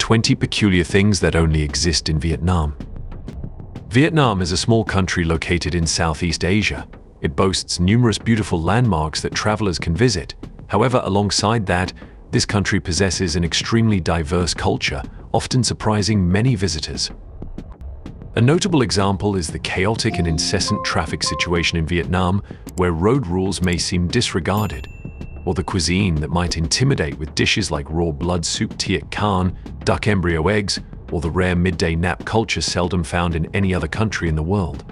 20 peculiar things that only exist in Vietnam. Vietnam is a small country located in Southeast Asia. It boasts numerous beautiful landmarks that travelers can visit. However, alongside that, this country possesses an extremely diverse culture, often surprising many visitors. A notable example is the chaotic and incessant traffic situation in Vietnam, where road rules may seem disregarded, or the cuisine that might intimidate with dishes like raw blood soup tiet khan, duck embryo eggs, or the rare midday nap culture seldom found in any other country in the world.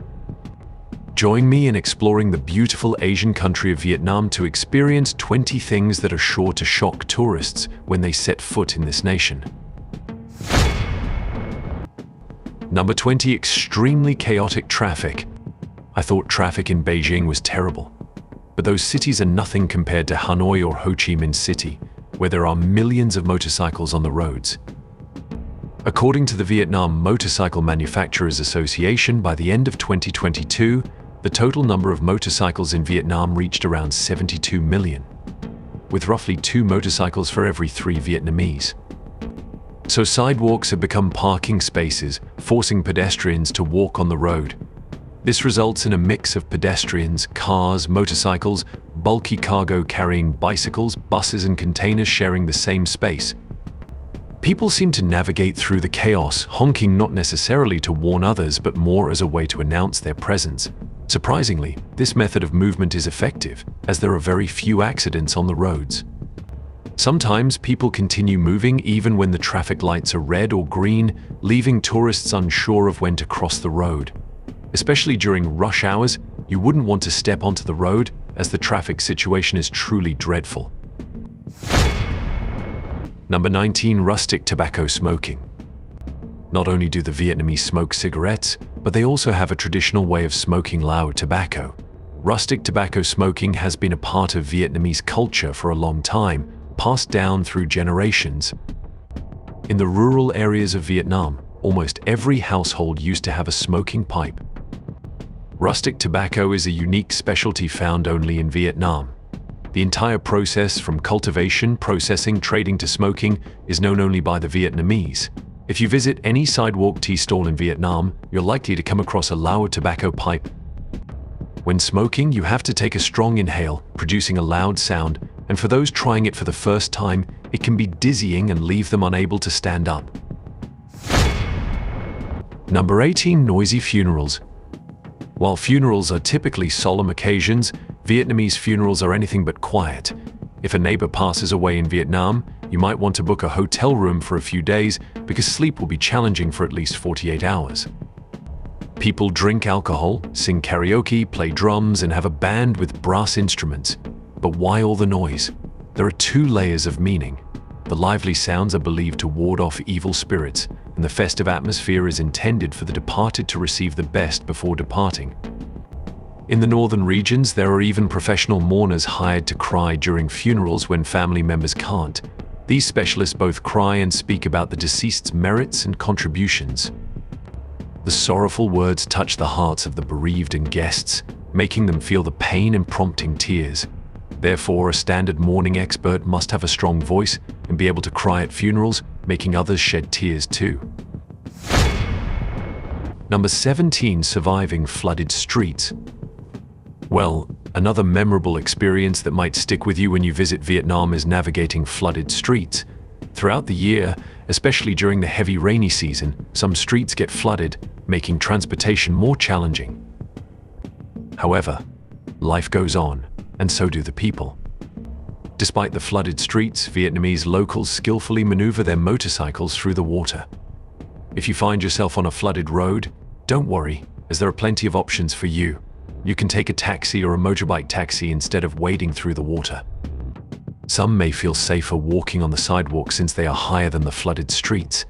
Join me in exploring the beautiful Asian country of Vietnam to experience 20 things that are sure to shock tourists when they set foot in this nation. Number 20. Extremely chaotic traffic. I thought traffic in Beijing was terrible. But those cities are nothing compared to Hanoi or Ho Chi Minh City, where there are millions of motorcycles on the roads. According to the Vietnam Motorcycle Manufacturers Association, by the end of 2022, the total number of motorcycles in Vietnam reached around 72 million, with roughly 2 motorcycles for every 3 Vietnamese. So sidewalks have become parking spaces, forcing pedestrians to walk on the road. This results in a mix of pedestrians, cars, motorcycles, bulky cargo carrying bicycles, buses and containers sharing the same space. People seem to navigate through the chaos, honking not necessarily to warn others, but more as a way to announce their presence. Surprisingly, this method of movement is effective, as there are very few accidents on the roads. Sometimes people continue moving even when the traffic lights are red or green, leaving tourists unsure of when to cross the road. Especially during rush hours, you wouldn't want to step onto the road, as the traffic situation is truly dreadful. Number 19. Rustic tobacco smoking. Not only do the Vietnamese smoke cigarettes, but they also have a traditional way of smoking lao tobacco. Rustic tobacco smoking has been a part of Vietnamese culture for a long time, passed down through generations. In the rural areas of Vietnam, almost every household used to have a smoking pipe. Rustic tobacco is a unique specialty found only in Vietnam. The entire process, from cultivation, processing, trading to smoking, is known only by the Vietnamese. If you visit any sidewalk tea stall in Vietnam, you're likely to come across a lao tobacco pipe. When smoking, you have to take a strong inhale, producing a loud sound, and for those trying it for the first time, it can be dizzying and leave them unable to stand up. Number 18. Noisy funerals. While funerals are typically solemn occasions, Vietnamese funerals are anything but quiet. If a neighbor passes away in Vietnam, you might want to book a hotel room for a few days because sleep will be challenging for at least 48 hours. People drink alcohol, sing karaoke, play drums, and have a band with brass instruments. But why all the noise? There are 2 layers of meaning. The lively sounds are believed to ward off evil spirits, and the festive atmosphere is intended for the departed to receive the best before departing. In the northern regions, there are even professional mourners hired to cry during funerals when family members can't. These specialists both cry and speak about the deceased's merits and contributions. The sorrowful words touch the hearts of the bereaved and guests, making them feel the pain and prompting tears. Therefore, a standard mourning expert must have a strong voice and be able to cry at funerals, making others shed tears too. Number 17. Surviving flooded streets. Well, another memorable experience that might stick with you when you visit Vietnam is navigating flooded streets. Throughout the year, especially during the heavy rainy season, some streets get flooded, making transportation more challenging. However, life goes on, and so do the people. Despite the flooded streets, Vietnamese locals skillfully maneuver their motorcycles through the water. If you find yourself on a flooded road, don't worry, as there are plenty of options for you. You can take a taxi or a motorbike taxi instead of wading through the water. Some may feel safer walking on the sidewalk since they are higher than the flooded streets.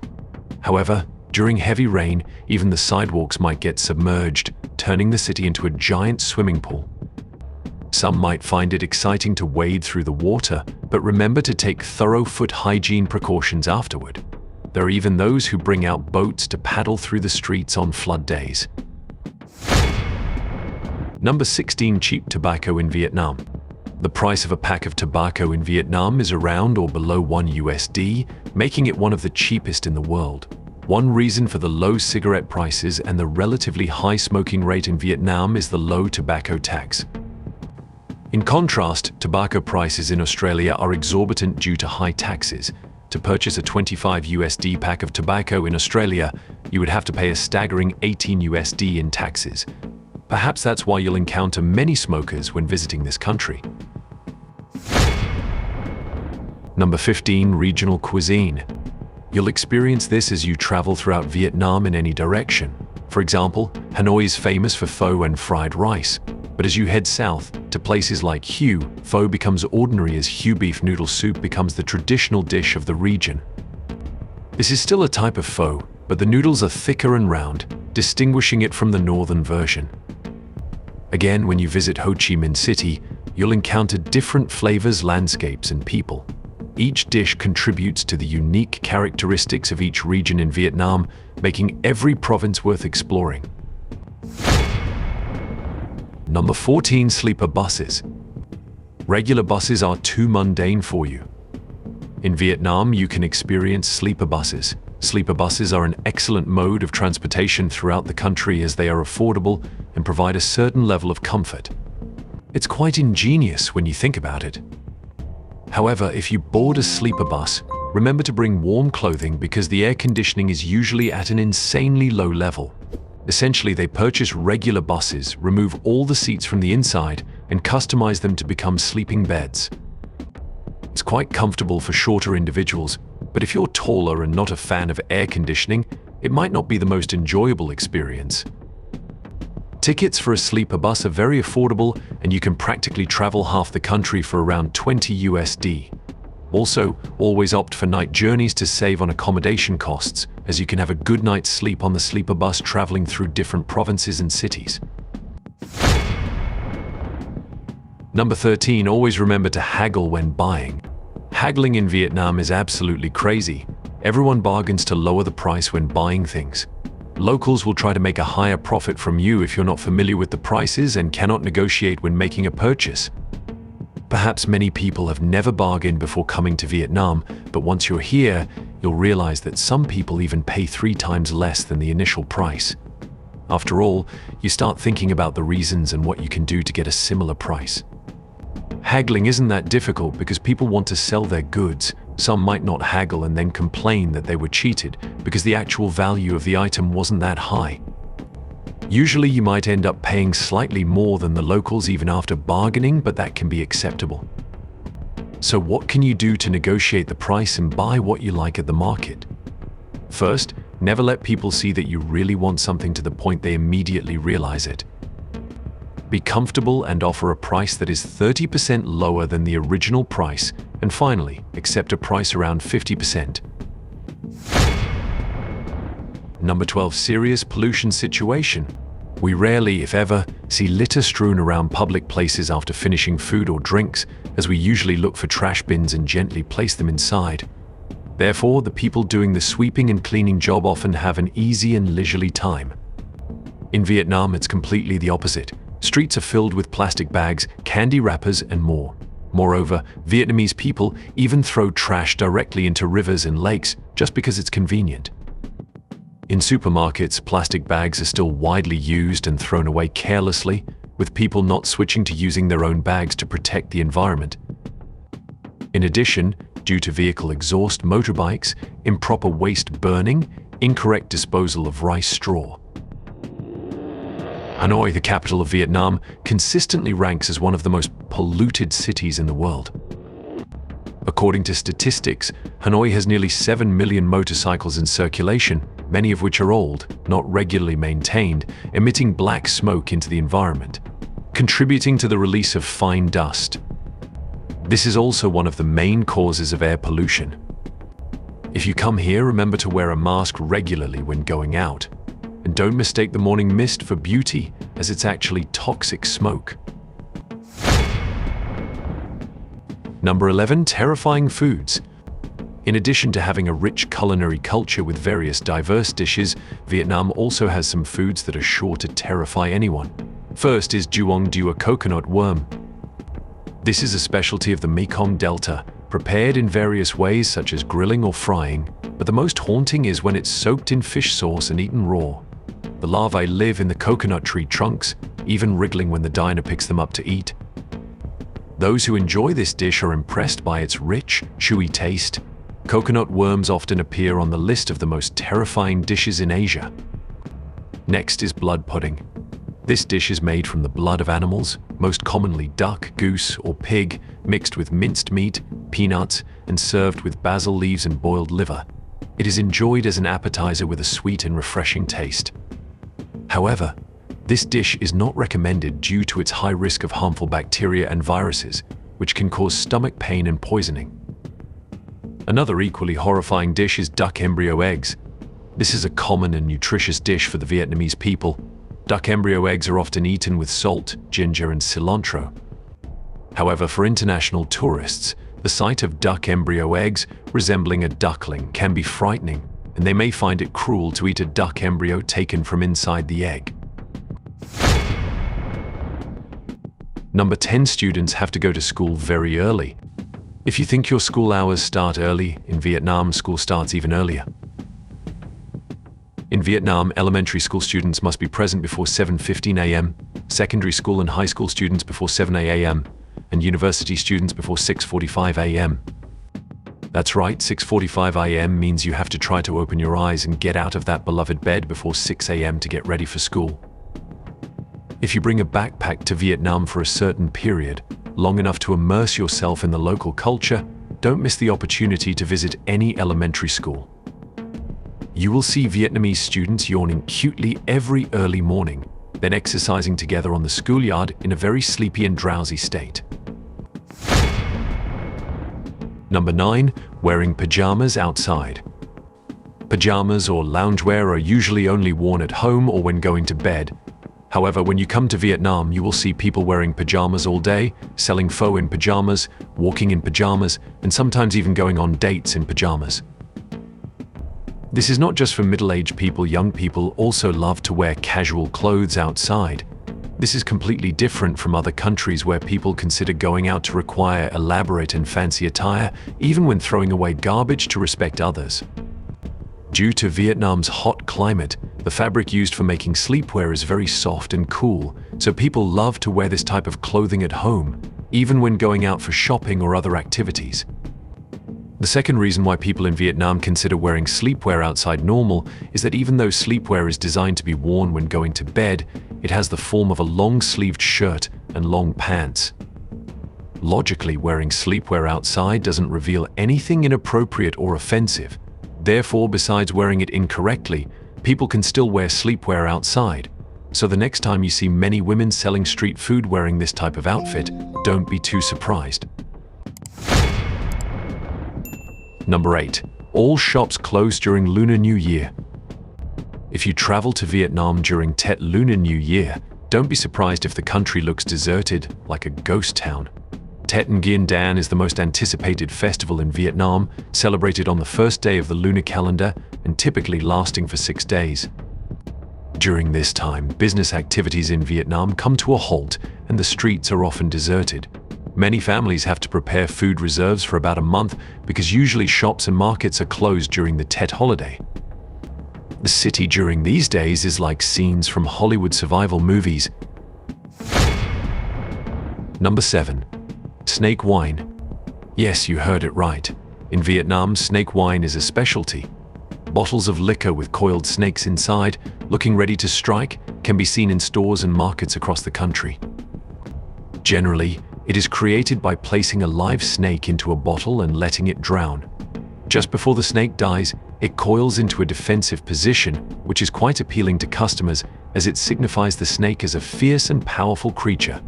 However, during heavy rain, even the sidewalks might get submerged, turning the city into a giant swimming pool. Some might find it exciting to wade through the water, but remember to take thorough foot hygiene precautions afterward. There are even those who bring out boats to paddle through the streets on flood days. Number 16. Cheap tobacco in Vietnam. The price of a pack of tobacco in Vietnam is around or below $1, making it one of the cheapest in the world. One reason for the low cigarette prices and the relatively high smoking rate in Vietnam is the low tobacco tax. In contrast, tobacco prices in Australia are exorbitant due to high taxes. To purchase a $25 pack of tobacco in Australia, you would have to pay a staggering $18 in taxes. Perhaps that's why you'll encounter many smokers when visiting this country. Number 15. Regional cuisine. You'll experience this as you travel throughout Vietnam in any direction. For example, Hanoi is famous for pho and fried rice. But as you head south to places like Hue, pho becomes ordinary as Hue beef noodle soup becomes the traditional dish of the region. This is still a type of pho, but the noodles are thicker and round, distinguishing it from the northern version. Again, when you visit Ho Chi Minh City, you'll encounter different flavors, landscapes, and people. Each dish contributes to the unique characteristics of each region in Vietnam, making every province worth exploring. Number 14. Sleeper buses. Regular buses are too mundane for you. In Vietnam, you can experience sleeper buses. Sleeper buses are an excellent mode of transportation throughout the country as they are affordable and provide a certain level of comfort. It's quite ingenious when you think about it. However, if you board a sleeper bus, remember to bring warm clothing because the air conditioning is usually at an insanely low level. Essentially, they purchase regular buses, remove all the seats from the inside, and customize them to become sleeping beds. It's quite comfortable for shorter individuals, but if you're taller and not a fan of air conditioning, it might not be the most enjoyable experience. Tickets for a sleeper bus are very affordable, and you can practically travel half the country for around $20. Also, always opt for night journeys to save on accommodation costs, as you can have a good night's sleep on the sleeper bus traveling through different provinces and cities. Number 13. Always remember to haggle when buying. Haggling in Vietnam is absolutely crazy. Everyone bargains to lower the price when buying things. Locals will try to make a higher profit from you if you're not familiar with the prices and cannot negotiate when making a purchase. Perhaps many people have never bargained before coming to Vietnam, but once you're here, you'll realize that some people even pay 3 times less than the initial price. After all, you start thinking about the reasons and what you can do to get a similar price. Haggling isn't that difficult because people want to sell their goods. Some might not haggle and then complain that they were cheated because the actual value of the item wasn't that high. Usually you might end up paying slightly more than the locals even after bargaining, but that can be acceptable. So what can you do to negotiate the price and buy what you like at the market? First, never let people see that you really want something to the point they immediately realize it. Be comfortable and offer a price that is 30% lower than the original price, and finally, accept a price around 50%. Number 12. Serious pollution situation. We rarely, if ever, see litter strewn around public places after finishing food or drinks, as we usually look for trash bins and gently place them inside. Therefore, the people doing the sweeping and cleaning job often have an easy and leisurely time. In Vietnam, it's completely the opposite. Streets are filled with plastic bags, candy wrappers, and more. Moreover, Vietnamese people even throw trash directly into rivers and lakes just because it's convenient. In supermarkets, plastic bags are still widely used and thrown away carelessly, with people not switching to using their own bags to protect the environment. In addition, due to vehicle exhaust, motorbikes, improper waste burning, incorrect disposal of rice straw. Hanoi, the capital of Vietnam, consistently ranks as one of the most polluted cities in the world. According to statistics, Hanoi has nearly 7 million motorcycles in circulation, many of which are old, not regularly maintained, emitting black smoke into the environment, contributing to the release of fine dust. This is also one of the main causes of air pollution. If you come here, remember to wear a mask regularly when going out. And don't mistake the morning mist for beauty, as it's actually toxic smoke. Number 11. Terrifying foods. In addition to having a rich culinary culture with various diverse dishes, Vietnam also has some foods that are sure to terrify anyone. First is duong du, a coconut worm. This is a specialty of the Mekong Delta, prepared in various ways such as grilling or frying, but the most haunting is when it's soaked in fish sauce and eaten raw. The larvae live in the coconut tree trunks, even wriggling when the diner picks them up to eat. Those who enjoy this dish are impressed by its rich, chewy taste. Coconut worms often appear on the list of the most terrifying dishes in Asia. Next is blood pudding. This dish is made from the blood of animals, most commonly duck, goose, or pig, mixed with minced meat, peanuts, and served with basil leaves and boiled liver. It is enjoyed as an appetizer with a sweet and refreshing taste. However, this dish is not recommended due to its high risk of harmful bacteria and viruses, which can cause stomach pain and poisoning. Another equally horrifying dish is duck embryo eggs. This is a common and nutritious dish for the Vietnamese people. Duck embryo eggs are often eaten with salt, ginger, and cilantro. However, for international tourists, the sight of duck embryo eggs resembling a duckling can be frightening, and they may find it cruel to eat a duck embryo taken from inside the egg. Number 10, students have to go to school very early. If you think your school hours start early, in Vietnam, school starts even earlier. In Vietnam, elementary school students must be present before 7:15 a.m., secondary school and high school students before 7 a.m., and university students before 6:45 a.m. That's right, 6:45 a.m. means you have to try to open your eyes and get out of that beloved bed before 6 a.m. to get ready for school. If you bring a backpack to Vietnam for a certain period, long enough to immerse yourself in the local culture, don't miss the opportunity to visit any elementary school. You will see Vietnamese students yawning cutely every early morning, then exercising together on the schoolyard in a very sleepy and drowsy state. Number 9, wearing pajamas outside. Pajamas or loungewear are usually only worn at home or when going to bed. However, when you come to Vietnam, you will see people wearing pajamas all day, selling pho in pajamas, walking in pajamas, and sometimes even going on dates in pajamas. This is not just for middle-aged people. Young people also love to wear casual clothes outside. This is completely different from other countries where people consider going out to require elaborate and fancy attire, even when throwing away garbage to respect others. Due to Vietnam's hot climate, the fabric used for making sleepwear is very soft and cool, so people love to wear this type of clothing at home, even when going out for shopping or other activities. The second reason why people in Vietnam consider wearing sleepwear outside normal is that even though sleepwear is designed to be worn when going to bed, it has the form of a long-sleeved shirt and long pants. Logically, wearing sleepwear outside doesn't reveal anything inappropriate or offensive. Therefore, besides wearing it incorrectly, people can still wear sleepwear outside. So the next time you see many women selling street food wearing this type of outfit, don't be too surprised. Number 8. All shops close during Lunar New Year. If you travel to Vietnam during Tet Lunar New Year, don't be surprised if the country looks deserted, like a ghost town. Tet Nguyen Dan is the most anticipated festival in Vietnam, celebrated on the first day of the lunar calendar and typically lasting for 6 days. During this time, business activities in Vietnam come to a halt and the streets are often deserted. Many families have to prepare food reserves for about a month because usually shops and markets are closed during the Tet holiday. The city during these days is like scenes from Hollywood survival movies. Number 7. Snake wine. Yes, you heard it right. In Vietnam, snake wine is a specialty. Bottles of liquor with coiled snakes inside, looking ready to strike, can be seen in stores and markets across the country. Generally, it is created by placing a live snake into a bottle and letting it drown. Just before the snake dies, it coils into a defensive position, which is quite appealing to customers as it signifies the snake as a fierce and powerful creature.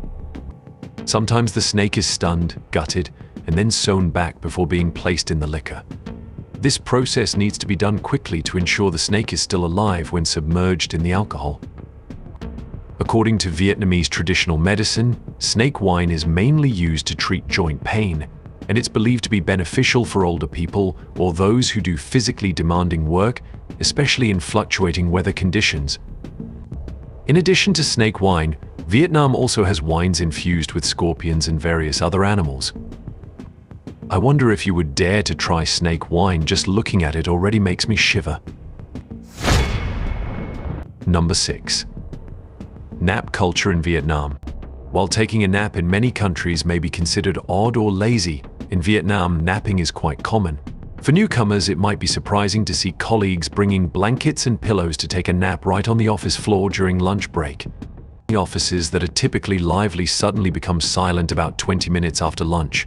Sometimes the snake is stunned, gutted, and then sewn back before being placed in the liquor. This process needs to be done quickly to ensure the snake is still alive when submerged in the alcohol. According to Vietnamese traditional medicine, snake wine is mainly used to treat joint pain, and it's believed to be beneficial for older people or those who do physically demanding work, especially in fluctuating weather conditions. In addition to snake wine, Vietnam also has wines infused with scorpions and various other animals. I wonder if you would dare to try snake wine. Just looking at it already makes me shiver. Number 6. Nap culture in Vietnam. While taking a nap in many countries may be considered odd or lazy, in Vietnam napping is quite common. For newcomers, it might be surprising to see colleagues bringing blankets and pillows to take a nap right on the office floor during lunch break. Offices that are typically lively suddenly become silent about 20 minutes after lunch.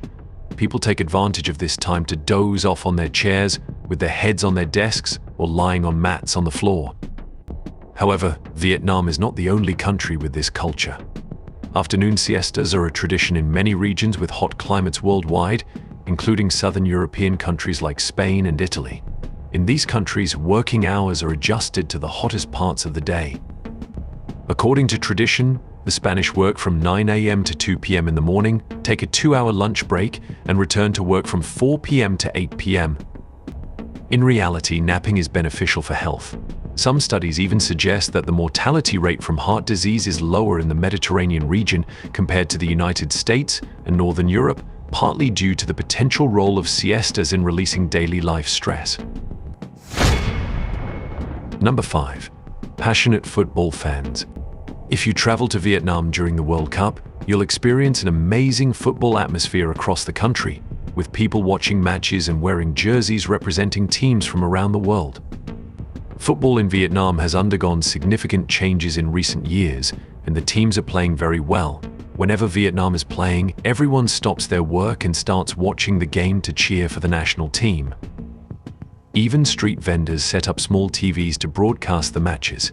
People take advantage of this time to doze off on their chairs, with their heads on their desks or lying on mats on the floor. However, Vietnam is not the only country with this culture. Afternoon siestas are a tradition in many regions with hot climates worldwide, including southern European countries like Spain and Italy. In these countries, working hours are adjusted to the hottest parts of the day. According to tradition, the Spanish work from 9 a.m. to 2 p.m. in the morning, take a 2-hour lunch break, and return to work from 4 p.m. to 8 p.m. In reality, napping is beneficial for health. Some studies even suggest that the mortality rate from heart disease is lower in the Mediterranean region compared to the United States and Northern Europe, partly due to the potential role of siestas in releasing daily life stress. Number 5. Passionate football fans. If you travel to Vietnam during the World Cup, you'll experience an amazing football atmosphere across the country, with people watching matches and wearing jerseys representing teams from around the world. Football in Vietnam has undergone significant changes in recent years, and the teams are playing very well. Whenever Vietnam is playing, everyone stops their work and starts watching the game to cheer for the national team. Even street vendors set up small TVs to broadcast the matches.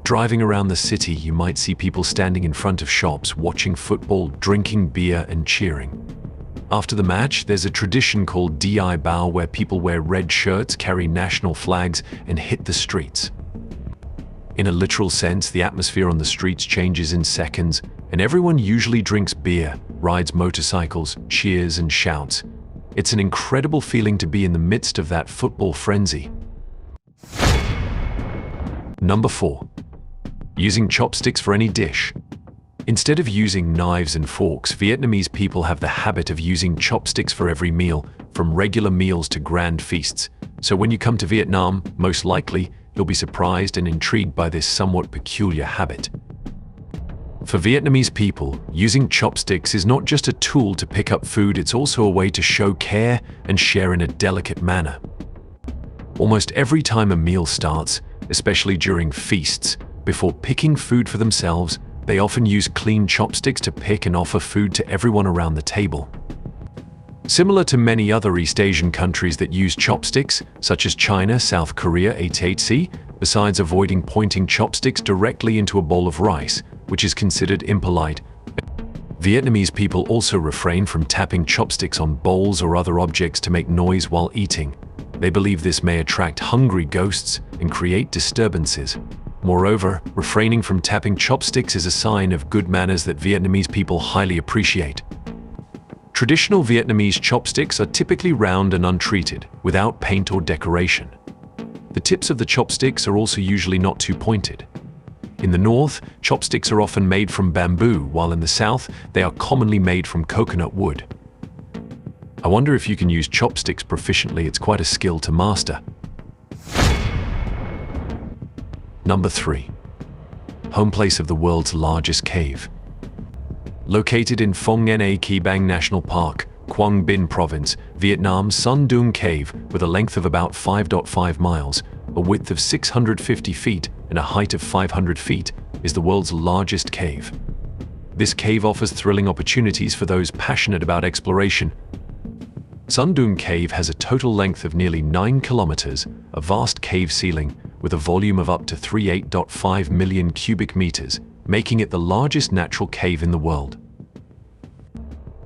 Driving around the city, you might see people standing in front of shops, watching football, drinking beer and cheering. After the match, there's a tradition called Di Bao where people wear red shirts, carry national flags, and hit the streets. In a literal sense, the atmosphere on the streets changes in seconds, and everyone usually drinks beer, rides motorcycles, cheers and shouts. It's an incredible feeling to be in the midst of that football frenzy. Number 4. Using chopsticks for any dish. Instead of using knives and forks, Vietnamese people have the habit of using chopsticks for every meal, from regular meals to grand feasts. So when you come to Vietnam, most likely, you'll be surprised and intrigued by this somewhat peculiar habit. For Vietnamese people, using chopsticks is not just a tool to pick up food, it's also a way to show care and share in a delicate manner. Almost every time a meal starts, especially during feasts, before picking food for themselves, they often use clean chopsticks to pick and offer food to everyone around the table. Similar to many other East Asian countries that use chopsticks, such as China, South Korea, etc., besides avoiding pointing chopsticks directly into a bowl of rice, which is considered impolite, Vietnamese people also refrain from tapping chopsticks on bowls or other objects to make noise while eating. They believe this may attract hungry ghosts and create disturbances. Moreover, refraining from tapping chopsticks is a sign of good manners that Vietnamese people highly appreciate. Traditional Vietnamese chopsticks are typically round and untreated, without paint or decoration. The tips of the chopsticks are also usually not too pointed. In the north, chopsticks are often made from bamboo, while in the south, they are commonly made from coconut wood. I wonder if you can use chopsticks proficiently. It's quite a skill to master. Number 3. Home place of the world's largest cave. Located in Phong Nha Ke Bang National Park, Quang Binh Province, Vietnam, Son Doong Cave, with a length of about 5.5 miles, a width of 650 feet, and a height of 500 feet, is the world's largest cave. This cave offers thrilling opportunities for those passionate about exploration. Son Doong Cave has a total length of nearly 9 kilometers, a vast cave ceiling, with a volume of up to 38.5 million cubic meters, making it the largest natural cave in the world.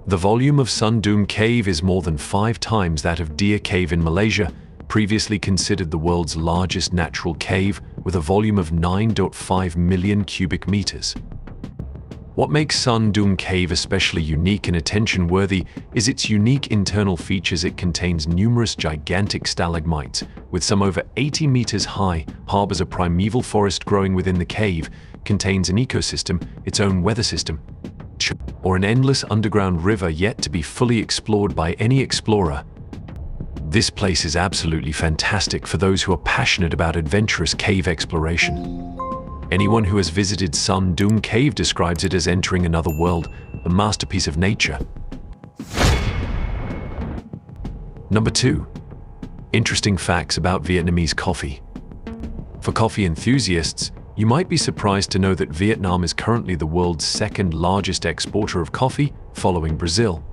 The volume of Son Doong Cave is more than 5 times that of Deer Cave in Malaysia, previously considered the world's largest natural cave with a volume of 9.5 million cubic meters. What makes Sun Dun Cave especially unique and attention-worthy is its unique internal features. It contains numerous gigantic stalagmites, with some over 80 meters high, harbors a primeval forest growing within the cave, contains an ecosystem, its own weather system, or an endless underground river yet to be fully explored by any explorer. This place is absolutely fantastic for those who are passionate about adventurous cave exploration. Anyone who has visited Sun Dun Cave describes it as entering another world, a masterpiece of nature. Number 2. Interesting facts about Vietnamese coffee. For coffee enthusiasts, you might be surprised to know that Vietnam is currently the world's second largest exporter of coffee, following Brazil.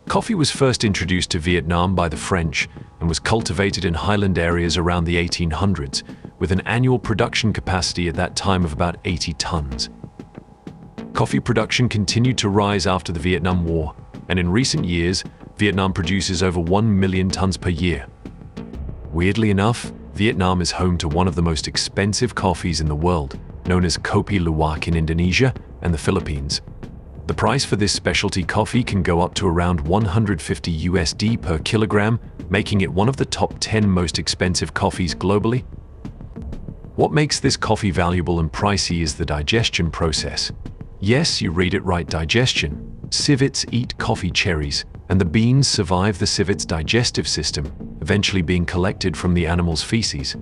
Coffee was first introduced to Vietnam by the French and was cultivated in highland areas around the 1800s, with an annual production capacity at that time of about 80 tons. Coffee production continued to rise after the Vietnam War, and in recent years, Vietnam produces over 1 million tons per year. Weirdly enough, Vietnam is home to one of the most expensive coffees in the world, known as Kopi Luwak in Indonesia and the Philippines. The price for this specialty coffee can go up to around $150 per kilogram, making it one of the top 10 most expensive coffees globally. What makes this coffee valuable and pricey is the digestion process. Yes, you read it right, digestion. Civets eat coffee cherries, and the beans survive the civet's digestive system, eventually being collected from the animal's feces.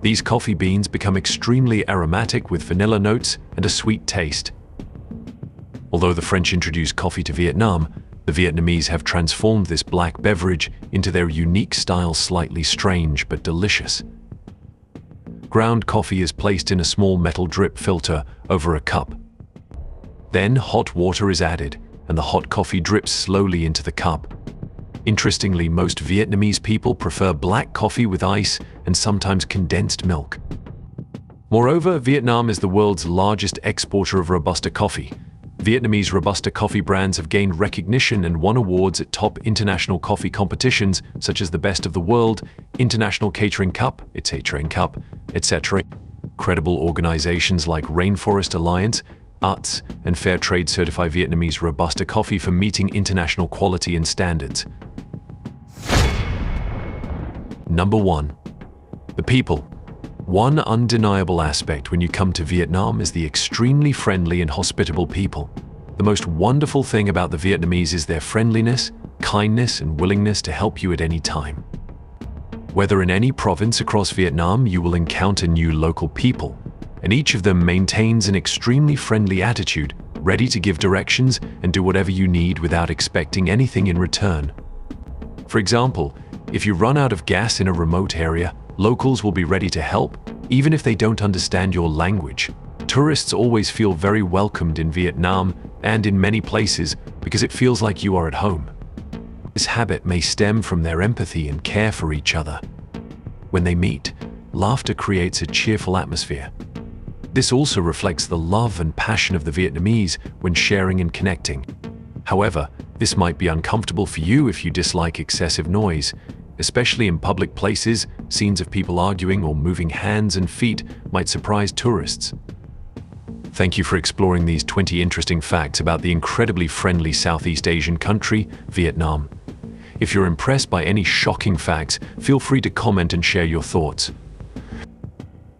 These coffee beans become extremely aromatic with vanilla notes and a sweet taste. Although the French introduced coffee to Vietnam, the Vietnamese have transformed this black beverage into their unique style, slightly strange but delicious. Ground coffee is placed in a small metal drip filter over a cup. Then hot water is added, and the hot coffee drips slowly into the cup. Interestingly, most Vietnamese people prefer black coffee with ice and sometimes condensed milk. Moreover, Vietnam is the world's largest exporter of Robusta coffee. Vietnamese Robusta coffee brands have gained recognition and won awards at top international coffee competitions such as the Best of the World, International Catering Cup, etc. Credible organizations like Rainforest Alliance, UTZ, and Fair Trade certify Vietnamese Robusta coffee for meeting international quality and standards. Number 1. The people. One undeniable aspect when you come to Vietnam is the extremely friendly and hospitable people. The most wonderful thing about the Vietnamese is their friendliness, kindness, and willingness to help you at any time. Whether in any province across Vietnam, you will encounter new local people, and each of them maintains an extremely friendly attitude, ready to give directions and do whatever you need without expecting anything in return. For example, if you run out of gas in a remote area, locals will be ready to help, even if they don't understand your language. Tourists always feel very welcomed in Vietnam and in many places because it feels like you are at home. This habit may stem from their empathy and care for each other. When they meet, laughter creates a cheerful atmosphere. This also reflects the love and passion of the Vietnamese when sharing and connecting. However, this might be uncomfortable for you if you dislike excessive noise. Especially in public places, scenes of people arguing or moving hands and feet might surprise tourists. Thank you for exploring these 20 interesting facts about the incredibly friendly Southeast Asian country, Vietnam. If you're impressed by any shocking facts, feel free to comment and share your thoughts.